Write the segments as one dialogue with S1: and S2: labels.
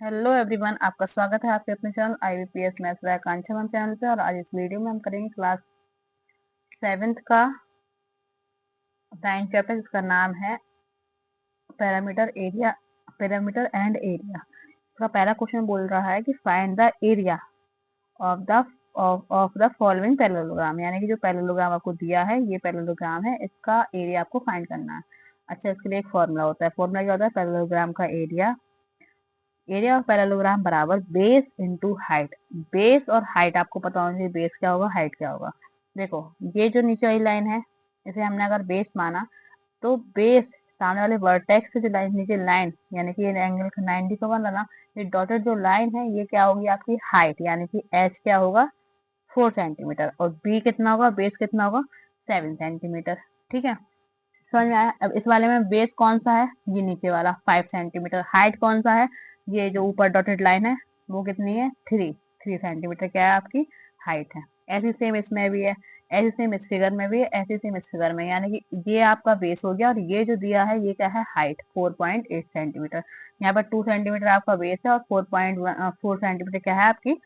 S1: Hello everyone, आपका स्वागत है आपके अपने channel IBPS maths by Akanksha ma'am channel पे। और आज इस वीडियो में हम करेंगे क्लास 7th का साइंस चैप्टर, जिसका नाम है पैरामीटर एंड एरिया। इसका पहला क्वेश्चन बोल रहा है कि find the area of the of the following parallelogram, यानी कि जो पैरेललोग्राम आपको दिया है, ये पैरेललोग्राम है, इसका एरिया आपको फाइंड करना है। अच्छा, इसके लिए एक फॉर्मूला होता है। फॉर्मूला क्या होता है? पैरेललोग्राम का एरिया ऑफ पैरेललोग्राम बराबर बेस इंटू हाइट। बेस और हाइट आपको पता होना चाहिए, बेस क्या होगा, हाइट क्या होगा। देखो, ये जो नीचे वाली लाइन है, इसे हमने अगर बेस माना, तो बेस सामने वाले वर्टेक्स से जो लाइन नीचे लाइन, यानी कि ये एंगल 90 का बना ना, ये डॉटेड जो लाइन है, ये क्या होगी? आपकी हाइट, यानी कि एच क्या होगा? 4 सेंटीमीटर। और बी कितना होगा? बेस कितना होगा? 7 सेंटीमीटर। ठीक है, समझ में आया? अब इस वाले में बेस कौन सा है? ये नीचे वाला 5 सेंटीमीटर। हाइट कौन सा है? ये जो ऊपर डॉटेड लाइन है, वो कितनी है? 3 सेंटीमीटर क्या है आपकी हाइट है। ऐसी सेम इसमें भी है, ऐसी सेम इस फिगर में भी है, ऐसी सेम इस फिगर में। यानी कि ये आपका बेस हो गया, और ये जो दिया है ये क्या है? Height 4.8 centimetre. यहाँ पर 2 सेंटीमीटर आपका बेस है, और 4 सेंटीमीटर क्या है? आपकी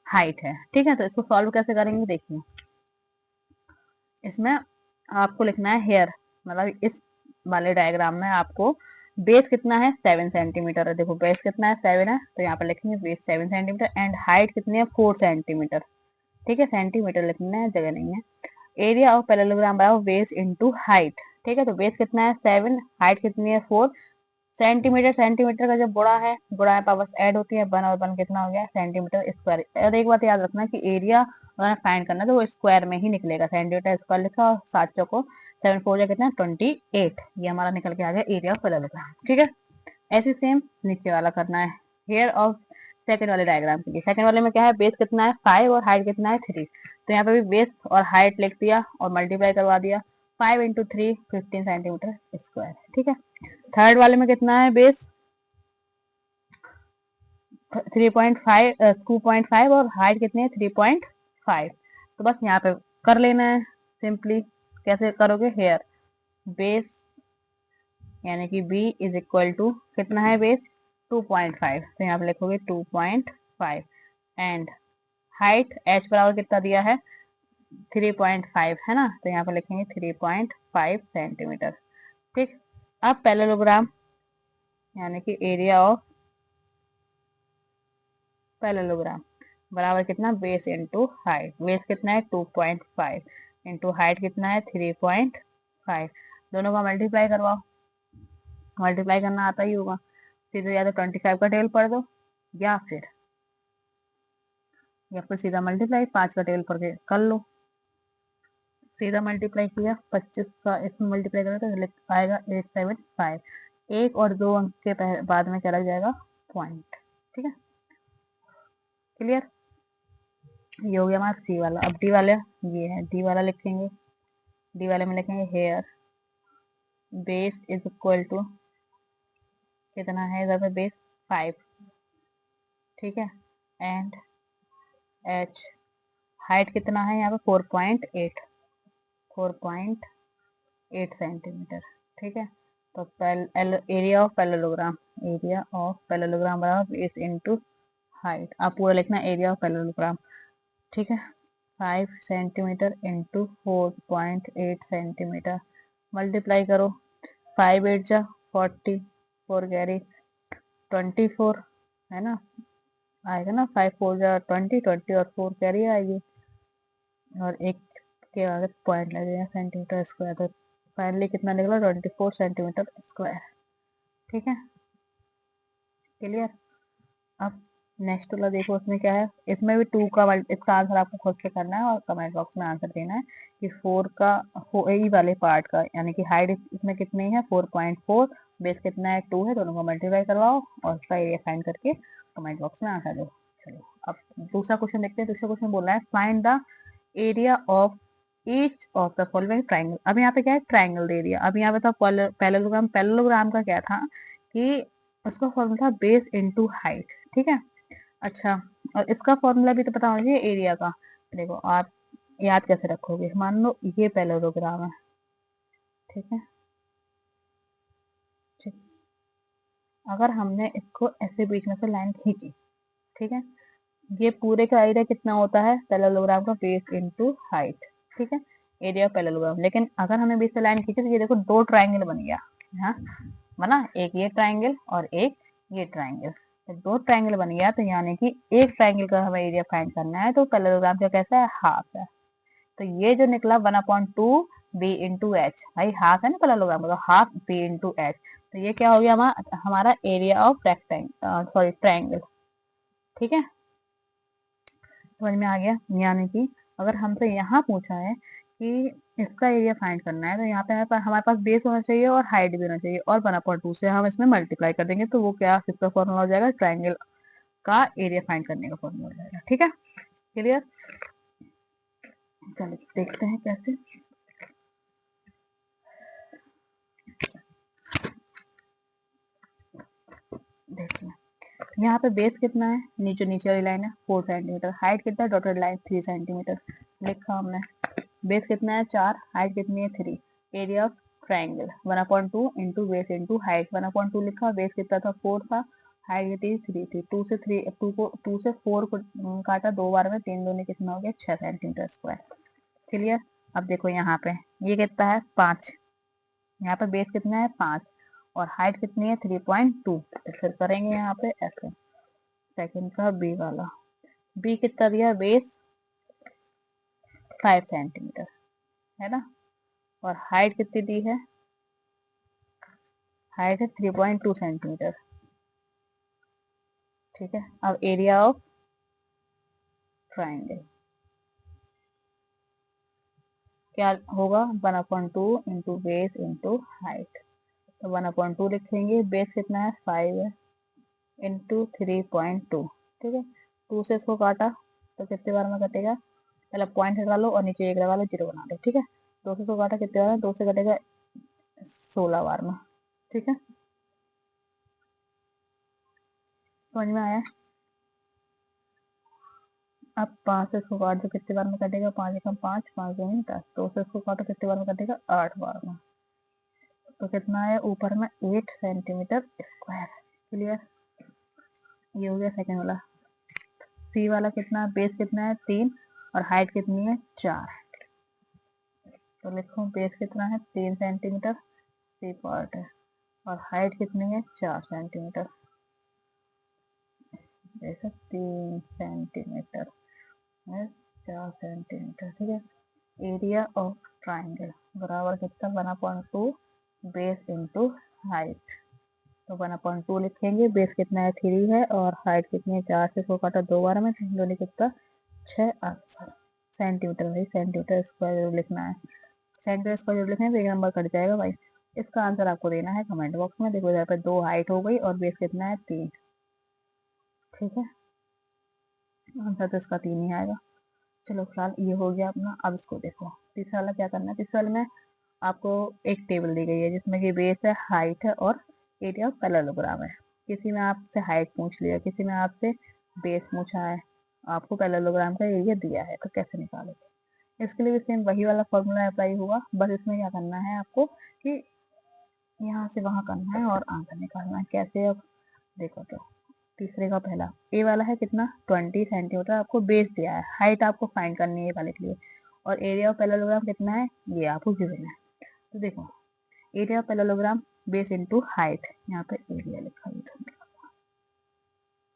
S1: हाइट है। ठीक है, तो इसको सॉल्व कैसे करेंगे देखिए। इसमें आपको लिखना है हेयर, मतलब इस वाले डायग्राम में आपको बेस कितना है? 7 सेंटीमीटर है। देखो, बेस कितना है? 7 है, तो यहाँ पर लिखेंगे बेस 7 सेंटीमीटर एंड हाइट कितनी है? 4 सेंटीमीटर। ठीक है, सेंटीमीटर लिखना है, जगह नहीं है। एरिया ऑफ पैरेललोग्राम बराबर बेस इंटू हाइट। ठीक है, तो बेस कितना है? 7, हाइट कितनी है? 4 सेंटीमीटर। सेंटीमीटर का जब गुणा है पावर्स ऐड होती है, 1 और 1 कितना हो गया? Centimetre square. और एक बात याद रखना कि एरिया अगर फाइंड करना है तो वो स्क्वायर में ही निकलेगा। सेंटीमीटर स्क्वायर लिखा और 7 चौको 7 4 जा कितना? 28। ये हमारा निकल के आ गया एरिया ऑफ पैरेललोग्राम। ठीक है, ऐसे सेम नीचे वाला करना है। हेयर ऑफ सेकंड वाले डायग्राम के लिए, सेकंड वाले में क्या है? बेस कितना है? 5 और हाइट कितना है? 3। तो यहाँ पे भी बेस और हाइट लिख दिया और मल्टीप्लाई करवा दिया। 5 इंटू 3 15 सेंटीमीटर स्क्वायर। ठीक है, थर्ड वाले में कितना है? बेस 3.5 2.5 और हाइट कितनी है? 3.5। तो बस यहाँ पे कर लेना है सिंपली। कैसे करोगे? हेयर बेस यानी कि b इज इक्वल टू कितना है? बेस 2.5, तो यहाँ पे लिखोगे 2.5 एंड हाइट h बराबर कितना दिया है? 3.5 है ना, तो यहाँ पे लिखेंगे 3.5 सेंटीमीटर। ठीक, अब पैरेललोग्राम यानी कि एरिया ऑफ पैरेललोग्राम बराबर कितना? Base into height. बेस कितना है? 2.5 इंटू हाइट कितना है? 3.5। दोनों का मल्टीप्लाई करवाओ। मल्टीप्लाई करना आता ही होगा, सीधे या तो 25 का टेबल पढ़ दो, या फिर सीधा मल्टीप्लाई 5 का टेबल पढ़ के कर लो। सीधा मल्टीप्लाई किया 25 का, इसमें मल्टीप्लाई करो तो आएगा 875। 1 और 2 अंक के बाद में क्या लग जाएगा? पॉइंट। ठीक है, क्लियर? ये हो गया हमारा सी वाला। अब डी वाला, ये है डी वाला लिखेंगे। डी वाले में लिखेंगे here base is equal to कितना है? इधर पे बेस 5। ठीक है, एंड एच हाइट कितना है? यहाँ पे 4.8 सेंटीमीटर। ठीक है, तो एरिया ऑफ पैरेललोग्राम बराबर बेस इंटू हाइट। आप पूरा लिखना एरिया ऑफ पैरेललोग्राम। ठीक है, 5 सेंटीमीटर इंटू 4.8 सेंटीमीटर। मल्टीप्लाई करो, 5 8 जा 40, 4 कैरी 24 है ना, आएगा ना। 5 4 जा 20, 20 और 4 कैरी आएगी, और एक के आगे पॉइंट लगेगा सेंटीमीटर स्क्वायर। तो फाइनली कितना निकला? 24 सेंटीमीटर स्क्वायर। ठीक है, क्लियर? अब नेक्स्ट वाला देखो, उसमें क्या है? इसमें भी 2 का इसका आंसर आपको खुद से करना है और कमेंट बॉक्स में आंसर देना है कि 4 का ई वाले पार्ट का, यानी कि हाइट इसमें कितनी है? 4.4, बेस कितना है? 2 है। दोनों को मल्टीप्लाई करवाओ और उसका एरिया फाइंड करके कमेंट बॉक्स में आंसर दो। चलो, अब दूसरा क्वेश्चन देखते हैं। दूसरा क्वेश्चन बोल रहा है find the area of each of the following triangle. अब यहाँ पे क्या है? ट्राइंगल दे दिया। अब यहाँ पे था पैरेललोग्राम। पैरेललोग्राम का क्या था कि उसका फॉर्मूला था बेस इंटू हाइट। ठीक है, अच्छा, और इसका फॉर्मूला भी तो पता होना चाहिए एरिया का। देखो, आप याद कैसे रखोगे? मान लो ये पैरेललोग्राम है। ठीक है, ठीक, अगर हमने इसको ऐसे बीच में से लाइन खींची, ठीक है, ये पूरे का एरिया कितना होता है पैरेललोग्राम का, बेस इनटू हाइट, ठीक है, एरिया ऑफ पैरेललोग्राम। लेकिन अगर हमने बीच से लाइन खींची तो ये देखो दो ट्राइंगल बन गया, हाँ बना, एक ये ट्राइंगल और एक ये ट्राइंगल, तो दो ट्राइंगल बन गया, तो यानी कि एक ट्राइंगल का हमें एरिया फाइंड करना है, तो पैरेललोग्राम का कैसा है, हाफ है। तो ये जो निकला 1/2 बी इंटू एच, भाई हाफ है ना पैरेललोग्राम का, हाफ बी इंटू एच, तो ये क्या हो गया हमारा area of rectangle, sorry triangle, ठीक है, समझ में आ गया। यानी कि अगर हमसे यहाँ पूछा है कि इसका एरिया फाइंड करना है, तो यहाँ पे हमारे पास बेस होना चाहिए और हाइट भी होना चाहिए, और 1/2 से हम इसमें मल्टीप्लाई कर देंगे, तो वो क्या किसका फॉर्मूला हो जाएगा, ट्राइंगल का एरिया फाइंड करने का फॉर्मूला हो जाएगा, ठीक है, क्लियर। चलिए देखते हैं कैसे। देखिए यहाँ पे बेस कितना है, नीचे नीचे वाली लाइन है 4 सेंटीमीटर, हाइट कितना है, डॉटेड लाइन 3 सेंटीमीटर, लिखा हमने। बेस कितना है 4, हाइट कितनी है 3, area of triangle 1/2 into base into height, 1/2 लिखा, बेस कितना था 4 था, हाइट कितनी 3 थी, 2 से 4 को काटा 2 बार में, 3 दूनी कितना हो गया 6 सेंटीमीटर स्क्वायर, क्लियर। अब देखो यहाँ पे ये कितना है 5, यहाँ पे बेस कितना है 5 और हाइट कितनी है 3.2, तो फिर करेंगे यहाँ पे ऐसे, सेकंड का बी वाला, बी कितना दिया बेस 5 सेंटीमीटर है ना, और हाइट कितनी दी है, हाइट है 3.2 सेंटीमीटर, ठीक है। अब एरिया ऑफ ट्राइंगल क्या होगा, 1/2 इंटू बेस इंटू हाइट, तो 1/2 लिखेंगे, बेस कितना है 5 है, इंटू 3.2, ठीक है, 2 से इसको काटा तो कितने बार में कटेगा, पहले पॉइंट हटा लो और नीचे एक लगा लो, जीरो बना लो, ठीक है, 2 से इसको काटा कितने बार में, 2 से कटेगा 16 बार में, ठीक है, समझ में आया। अब 5 से इसको काट दो कितने बार में कटेगा, 5 एकम 5, 5 दूनी 10, 2 से इसको काटो कितने बार में कटेगा 8 बार में, तो कितना है ऊपर में 8 सेंटीमीटर स्क्वायर, क्लियर। ये हो गया सेकंड वाला। सी वाला कितना, बेस कितना है 3 और हाइट कितनी है 4, तो लिखो बेस कितना है 3 सेंटीमीटर, सी पार्ट है, और हाइट कितनी है 4 सेंटीमीटर, जैसे 3 सेंटीमीटर है 4 सेंटीमीटर, ठीक है। एरिया ऑफ ट्राइंगल बराबर कितना 1/2 बेस इंटू हाइट, तो 1/2 लिखेंगे, बेस कितना है 3 है और हाइट कितनी है 4, से इसको काटा 2 बार में, दोनों कितना 6 आंसर, सेंटीमीटर भाई, सेंटीमीटर स्क्वायर जरूर लिखना है, सेंटीमीटर स्क्वायर जरूर लिखना है, तो एक नंबर कट जाएगा भाई। इसका आंसर आपको देना है कमेंट बॉक्स में, देखो इधर पे 2 हाइट हो गई और बेस कितना है 3, ठीक है, आंसर तो इसका 3 ही आएगा। चलो फिलहाल ये हो गया अपना। अब इसको देखो तीसरा वाला क्या करना है, तीसरा वाले में आपको एक टेबल दी गई है जिसमें कि बेस है, हाइट है और एरिया ऑफ पैरेललोग्राम है। किसी में आपसे हाइट पूछ लिया, किसी में आपसे बेस पूछा है, आपको पैरेललोग्राम का एरिया दिया है, तो कैसे निकालोगे। इसके लिए भी सेम वही वाला फॉर्मूला अप्लाई हुआ, बस इसमें क्या करना है आपको कि यहाँ से वहां करना है और आंसर निकालना है। कैसे, अब देखो तो तीसरे का पहला ए वाला है कितना 20 सेंटीमीटर, आपको बेस दिया है, हाइट आपको फाइंड करनी है ए वाले के लिए, और एरिया ऑफ पैरेललोग्राम कितना है ये आपको गिवन है। तो देखो area of parallelogram base into height, यहाँ पे एरिया लिखा है,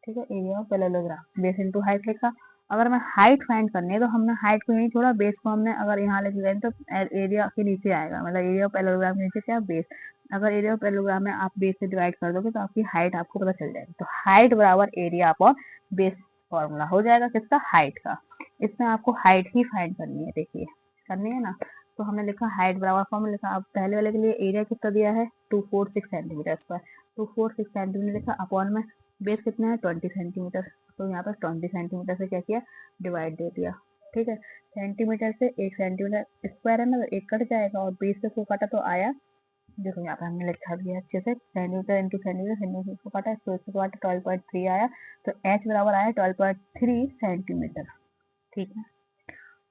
S1: ठीक है, area of parallelogram base into height लिखा। अगर हमें हाइट फाइंड करनी है तो हमने हाइट को यहीं छोड़ा, बेस को हमने अगर यहाँ लेके गए तो एरिया के नीचे आएगा, मतलब एरिया ऑफ पैरेललोग्राम के नीचे क्या बेस, अगर एरिया ऑफ पैरेललोग्राम में आप बेस से डिवाइड कर दोगे तो आपकी हाइट आपको पता चल जाएगी, तो हाइट बराबर एरिया अपॉन बेस फॉर्मूला हो जाएगा किसका, हाइट का। इसमें आपको हाइट ही फाइंड करनी है, देखिए करनी है ना, तो हमने लिखा हाइट बराबर फॉर्मूला लिखा। अब पहले वाले के लिए एरिया कितना दिया है 246 सेंटीमीटर स्क्वायर, 246 सेंटीमीटर लिखा, अपॉन में बेस कितना है 20 सेंटीमीटर, तो यहाँ पर 20 सेंटीमीटर से क्या किया डिवाइड दे दिया, ठीक है। सेंटीमीटर से 1 सेंटीमीटर स्क्वायर है ना, तो 1 कट जाएगा और 20 से इसको काटा तो आया, देखो यहाँ पे हमने लिखा दिया अच्छे से, सेंटीमीटर इंटू सेंटीमीटर, सेंटीमीटर इसको काटा, तो इसको काटा 12.3 आया, तो एच बराबर आया 12.3 सेंटीमीटर, ठीक है।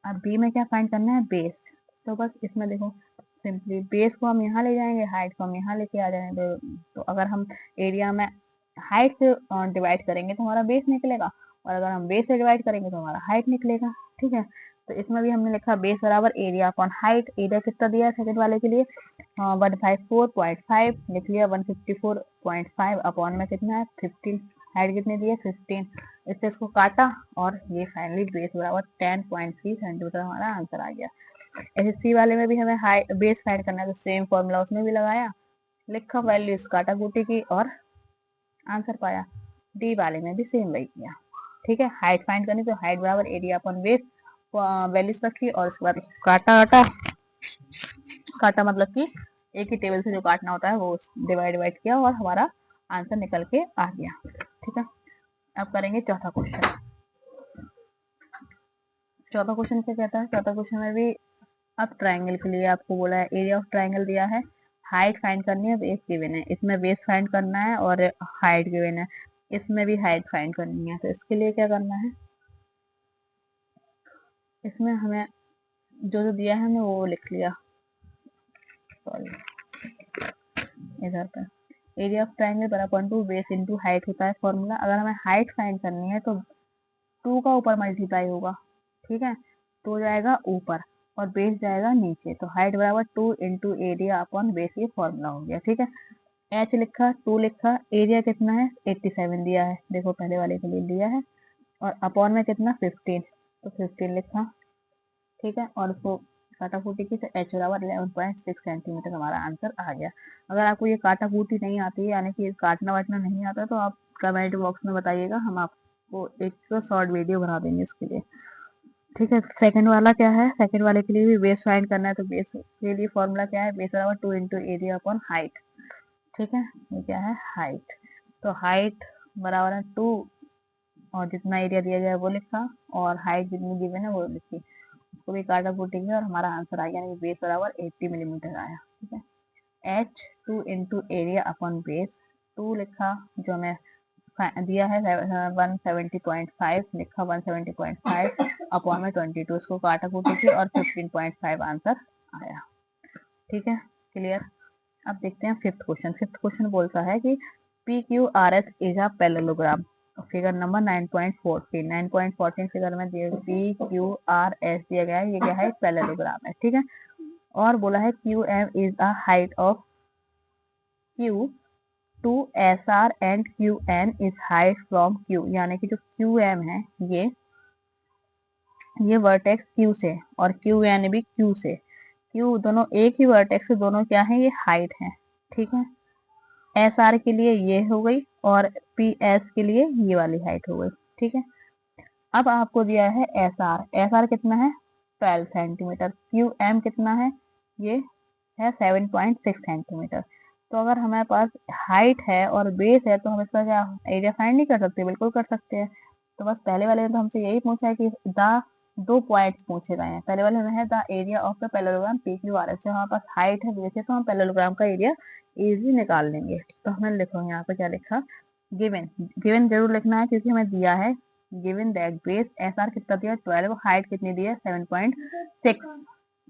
S1: अब बी में क्या फाइंड करना है बेस, तो बस इसमें देखो सिंपली बेस को हम यहाँ ले जाएंगे, हाइट को हम यहाँ लेके आ जाएंगे। तो अगर हम एरिया में हाइट से डिवाइड करेंगे तो हमारा बेस निकलेगा, और अगर हम बेस से डिवाइड करेंगे तो हमारा हाइट निकलेगा। ठीक है, तो इसमें भी हमने लिखा बेस बराबर एरिया अपॉन हाइट। एरिया कितना दिया है सेकंड वाले के लिए 154.5 लिख लिया, 154.5 अपॉन में कितना है 15, हाइट कितनी दी है 15। इससे इसको काटा और ये फाइनली बेस बराबर 10.3 सेंटीमीटर हमारा आंसर आ गया। एसएससी वाले में भी हमें हाई बेस फाइंड करना है, तो सेम फॉर्मूला उसमें भी लगाया, लिखा वैल्यूज काटा कूटी की और आंसर पाया। डी वाले में भी सेम वही किया। ठीक है, हाइट फाइंड करनी तो हाइट बराबर एरिया अपॉन बेस, वैल्यूज रखी और उसके बाद काटा काटा काटा मतलब कि एक ही टेबल से जो काटना होता है वो डिवाइड किया और हमारा आंसर निकल के आ गया। ठीक है, अब करेंगे चौथा क्वेश्चन। चौथा क्वेश्चन क्या कहता है, चौथा क्वेश्चन में भी अब ट्राइंगल के लिए आपको बोला है, एरिया ऑफ ट्राइंगल दिया है, हाइट फाइंड करनी है, बेस गिवन है। इसमें बेस फाइंड करना है और हाइट गिवन है, इसमें भी हाइट फाइंड करनी है। तो इसके लिए क्या करना है, इसमें हमें जो जो दिया है हमने वो लिख लिया, सॉरी इधर पर एरिया ऑफ ट्राइंगल बराबर टू बेस इंटू हाइट होता है फॉर्मूला। अगर हमें हाइट फाइंड करनी है तो 2 का ऊपर मल्टीप्लाई होगा, ठीक है, तो जाएगा ऊपर और बेस जाएगा नीचे। तो हाइट बराबर 2 इंटू एरिया अपॉन बेस, ये फॉर्मूला हो गया। ठीक है, एच लिखा 2 लिखा, एरिया कितना है 87 दिया है, देखो पहले वाले के लिए दिया है, और अपॉन में कितना 15, तो 15 लिखा। ठीक है, और उसको काटा कूटी की तो एच बराबर 11.6 सेंटीमीटर हमारा आंसर आ गया। अगर आपको ये काटा कूटी नहीं आती है, यानी कि काटना वाटना नहीं आता, तो आप कमेंट बॉक्स में बताइएगा, हम आपको एक शॉर्ट वीडियो बना देंगे इसके लिए। ठीक है, सेकंड वाला क्या है, सेकंड वाले के लिए भी बेस फाइंड करना है, तो बेस के लिए फॉर्मूला क्या है, बेस बराबर 2 इंटू एरिया अपॉन हाइट। ठीक है, ये क्या है हाइट, तो हाइट बराबर है 2 और जितना एरिया दिया गया है वो लिखा, और हाइट जितनी गिवन है वो लिखी, उसको भी काटा कूटेंगे और हमारा आंसर आ गया, यानी बेस बराबर 80 मिलीमीटर आया। ठीक है, H 2 into area upon base, 2 लिखा जो हमें दिया है 170.5 लिखा, 170.5 अपॉन में 22, इसको काटा कूटी की और 15.5 आंसर आया। ठीक है, क्लियर। अब देखते हैं फिफ्थ क्वेश्चन। फिफ्थ क्वेश्चन बोलता है कि P Q R S is a parallelogram, figure number 9.14। 9.14 figure में पी क्यू आर एस दिया गया है, ये क्या है पैरेललोग्राम है। ठीक है, और बोला है Q M is a height of Q to S R and Q N is height from Q, यानी कि जो क्यू एम है ये वर्टेक्स क्यू से और क्यू एन भी क्यू से, क्यू दोनों एक ही वर्टेक्स से, दोनों क्या है ये हाइट है। ठीक है, एस आर के लिए ये हो गई और पी एस के लिए ये वाली हाइट हो गई। ठीक है, अब आपको दिया है एस आर, एस आर कितना है 12 सेंटीमीटर, क्यू एम कितना है ये है 7.6 सेंटीमीटर। तो अगर हमारे पास हाइट है और बेस है तो हम इसका क्या एरिया फाइंड नहीं कर सकते, बिल्कुल कर सकते हैं। तो बस पहले वाले में तो हमसे यही पूछा है कि द दो पॉइंट्स पूछे गए हैं। पहले वाले में है the area of the parallelogram P Q R S, हमारे पास हाइट है बेस है तो हम पैरेललोग्राम का एरिया इजी निकाल लेंगे। तो हमें लिखो यहाँ पे क्या लिखा, गिवन, गिवन जरूर लिखना है क्योंकि हमें दिया है given that base S R कितना दिया 12, हाइट कितनी दी है 7.6।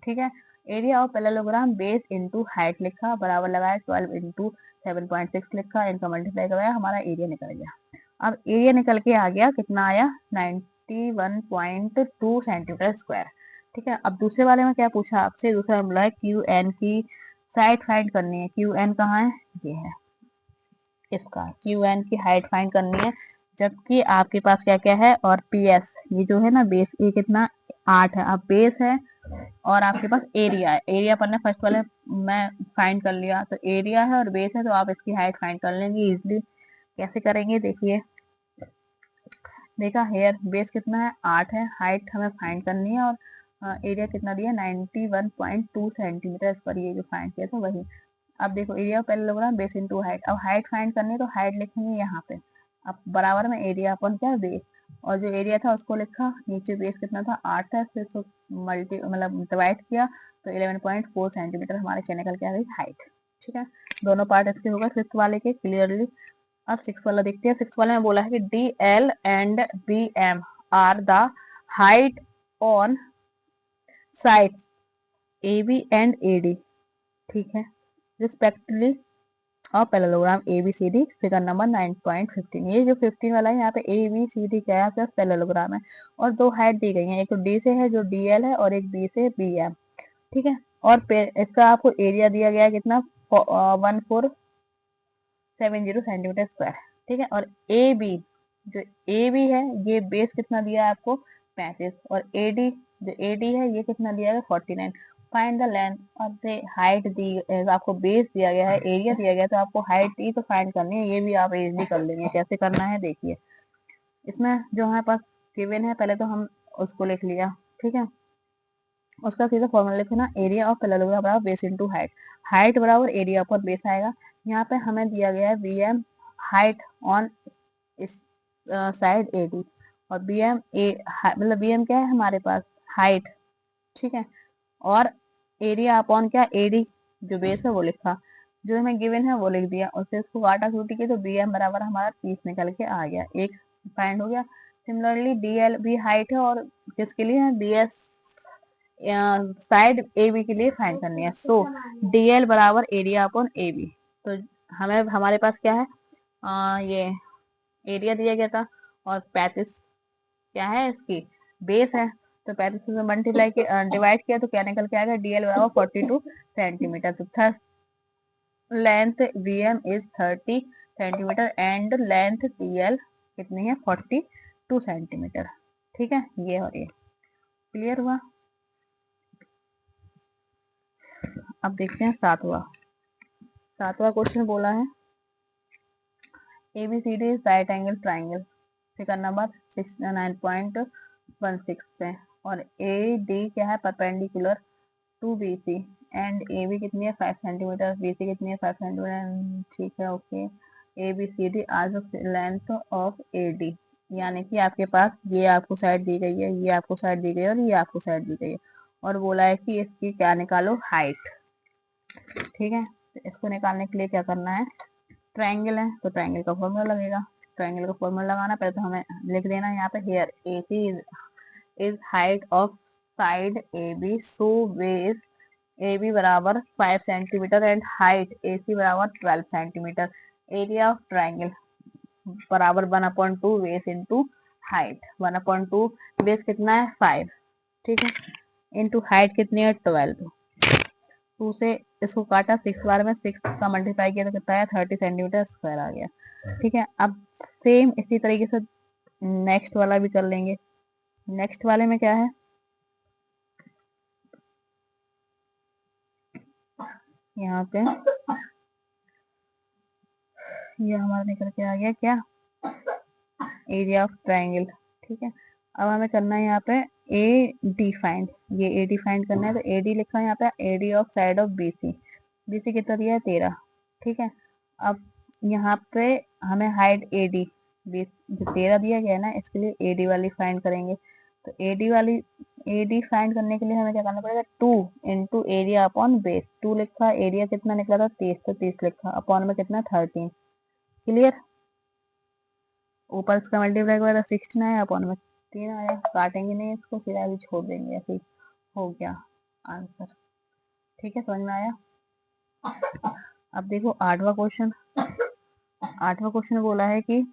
S1: ठीक है, area of parallelogram base into height लिखा, बराबर लगाया 12 इंटू 7.6 लिखा, इनका मल्टीप्लाई कराया, हमारा एरिया निकल गया। अब एरिया निकल के आ गया, कितना आया 91.2 सेंटीमीटर स्क्वायर। ठीक है, अब दूसरे वाले में क्या पूछा आपसे, दूसरा बोला है क्यू एन की साइड फाइंड करनी है। क्यू एन कहाँ है, ये है, इसका क्यू एन की हाइट फाइंड करनी है, जबकि आपके पास क्या क्या है, और पी एस ये जो है ना बेस, ये कितना 8 है। अब बेस है और आपके पास एरिया है, एरिया पर फर्स्ट वाले मैं फाइंड कर लिया, तो एरिया है और बेस है तो आप इसकी हाइट फाइंड कर लेंगे इजिली। कैसे करेंगे देखिए, देखा हेयर बेस कितना है 8 है, हाइट हमें फाइंड करनी है, और एरिया कितना दिया 91.2 सेंटीमीटर, इस पर ये जो फाइंड किया था वही। अब देखो area parallelogram base into height, अब हाइट फाइंड करनी है तो हाइट लिखेंगे यहाँ पे, अब बराबर में एरिया अपन क्या बेस, और जो एरिया था उसको लिखा, नीचे बेस कितना था 8 था, फिर उसको मल्टी मतलब डिवाइड किया तो 11.4 सेंटीमीटर हमारे क्या निकल के आ गई हाइट। ठीक है, दोनों पार्ट इसके होगा फिफ्थ वाले के क्लियरली। अब सिक्स वाला देखते हैं। सिक्स वाले में बोला है कि D L and B M are the height on sides A B and A D. ठीक है, रिस्पेक्टिवली और parallelogram A B C D figure number 9.15। ये जो 15 वाला है यहाँ पे ए बी सी डी क्या है, आपके पास पैरेललोग्राम है और दो हाइट दी गई है, एक तो डी से है जो डी एल है और एक बी से बी एम। ठीक है, और इसका आपको एरिया दिया गया है कितना, 1470 सेंटीमीटर स्क्वायर। ठीक है, और ए बी, जो ए बी है ये बेस कितना दिया है आपको, 35, और ए डी, जो ए डी है ये कितना दिया है, 49। फाइंड द लेंथ और द हाइट दी, आपको बेस दिया गया है, एरिया दिया गया है, तो आपको हाइट ही तो फाइंड करनी है, ये भी आप इजीली कर लेंगे। कैसे करना है देखिए, इसमें जो हमारे पास गिवन है पहले तो हम उसको लिख लिया। ठीक है, उसका सीधा फॉर्मूला लिखना, एरिया ऑफ पैरेललोग्राम बराबर बेस इनटू हाइट, हाइट बराबर एरिया पर बेस आएगा। यहाँ पे हमें दिया गया है वी एम हाइट ऑन इस साइड ए डी, और बी एम ए मतलब बी एम क्या है हमारे पास, हाइट। ठीक है, और एरिया अपॉन क्या, ए डी जो बेस है वो लिखा, जो हमें गिवन है वो लिख दिया, उससे इसको काटा कूटी के तो बी एम बराबर हमारा 30 निकल के आ गया, एक फाइंड हो गया। सिमिलरली डी एल भी हाइट है और किसके लिए है, B S side A B के लिए फाइंड करनी है। सो डी एल बराबर एरिया अपॉन ए बी, तो हमें हमारे पास क्या है, ये एरिया दिया गया था और 35 क्या है इसकी बेस है, तो 35 से मल्टीप्लाई किया डिवाइड किया तो क्या निकल के आएगा, डीएल बराबर 42 सेंटीमीटर। तो length V M is 30 centimetre and length D L कितनी है, 42 सेंटीमीटर। ठीक है, ये और ये क्लियर हुआ। अब देखते हैं सातवां क्वेश्चन बोला है ABCD is right angle triangle, figure number 9.16 पे, और AD क्या है, perpendicular to BC and AB कितनी है, 5 सेंटीमीटर, BC कितनी है, 5 सेंटीमीटर। ठीक है, okay. ABCD are the length of AD, यानी कि आपके पास ये आपको साइड दी गई है, ये आपको साइड दी गई है और ये आपको साइड दी गई है, और बोला है कि इसकी क्या निकालो, हाइट। ठीक है, तो इसको निकालने के लिए क्या करना है, ट्रायंगल है तो ट्रायंगल का फॉर्मूला लगेगा, ट्रायंगल का फॉर्मूला लगाना पहले तो हमें लिख देना है यहाँ पे, here AC is height of side AB, so base AB बराबर 5 सेंटीमीटर एंड हाइट AC बराबर 12 सेंटीमीटर। एरिया ऑफ ट्रायंगल बराबर 1/2 बेस इंटू हाइट, 1/2 बेस कितना है, 5। ठीक है, इंटू हाइट कितनी है, 12। 2 से इसको काटा 6 बार में, 6 का मल्टीप्लाई किया तो कितना आया, 30 सेंटीमीटर स्क्वायर आ गया। ठीक है, अब सेम इसी तरीके से नेक्स्ट वाला भी कर लेंगे। नेक्स्ट वाले में क्या है, यहाँ पे ये हमारा निकल के आ गया क्या, एरिया ऑफ ट्रायंगल। ठीक है, अब हमें करना है यहाँ पे ए डी फाइंड, ये ए डी फाइंड करना है, तो ए डी लिखा है यहाँ पे, AD of side of BC, BC कितना दिया है, 13। ठीक है, अब यहाँ पे हमें हाइट AD जो 13 दिया गया है ना, इसके लिए AD वाली फाइंड करेंगे, तो AD फाइंड करने के लिए हमें क्या करना पड़ेगा, 2 इंटू एरिया अपॉन बेस, 2 लिखा, एरिया कितना निकला था, 30, तो 30 लिखा, अपॉन में कितना, 13। क्लियर, ऊपर इसका मल्टीप्लाई करेगा 16 आया, अपॉन में 3 आया, काटेंगे नहीं इसको, सीधा भी छोड़ देंगे, ऐसे ही हो गया आंसर। ठीक है, समझ में आया। अब देखो आठवां क्वेश्चन बोला है कि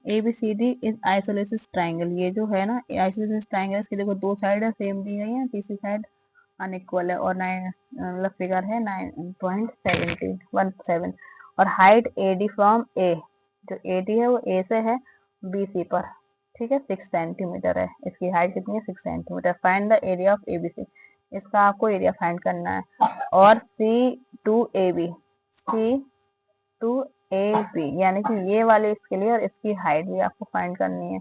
S1: ABCD इज आइसोसेलेस ट्राइंगल, ये जो है ना आइसोसेलेस ट्राइंगल, इसकी देखो दो साइड है सेम दी गई है, तीसरी साइड अनइक्वल है, और 9 मतलब फिगर है 9.17 और हाइट AD फ्रॉम A, जो AD है वो A से है BC पर। ठीक है, 6 सेंटीमीटर है, इसकी हाइट कितनी है, 6 centimetre. Find the area of ABC, इसका आपको एरिया फाइंड करना है, और C2AB यानी कि ये वाले इसके लिए, और इसकी हाइट भी आपको फाइंड करनी है,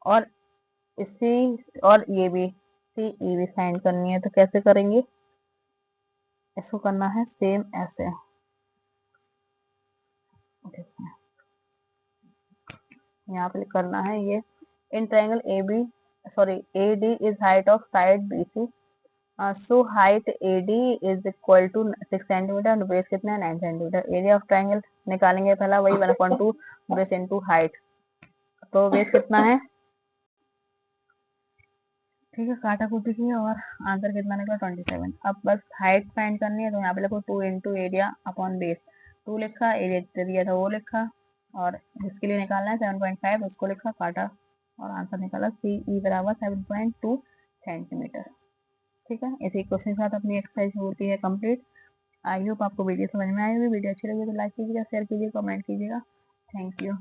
S1: और इसी और ये भी CE भी फाइंड करनी है। तो कैसे करेंगे, इसको करना है सेम ऐसे, यहाँ पे करना है ये, in triangle AD is height of side BC, so height AD is equal to 6 centimetre और बेस कितना है, 9 सेंटीमीटर। एरिया ऑफ ट्रायंगल निकालेंगे पहला, वही 1/2 बेस इंटू हाइट, तो बेस कितना है ठीक है, काटा कुटी की और आंसर कितना निकला 27। अब बस हाइट फाइंड करनी है, तो यहाँ पे लिखो 2 इंटू एरिया अपॉन बेस। 2 लिखा, एरिया जितना दिया था वो लिखा, और जिसके लिए निकालना है 7.5 उसको लिखा, काटा और आंसर निकाला CE बराबर 7.2 सेंटीमीटर। ठीक है, इसी क्वेश्चन के साथ अपनी एक्सरसाइज होती है कंप्लीट। आई होप आपको वीडियो समझ में आई होगी। वीडियो अच्छी लगी तो लाइक कीजिएगा, शेयर कीजिएगा, कमेंट कीजिएगा। Thank you.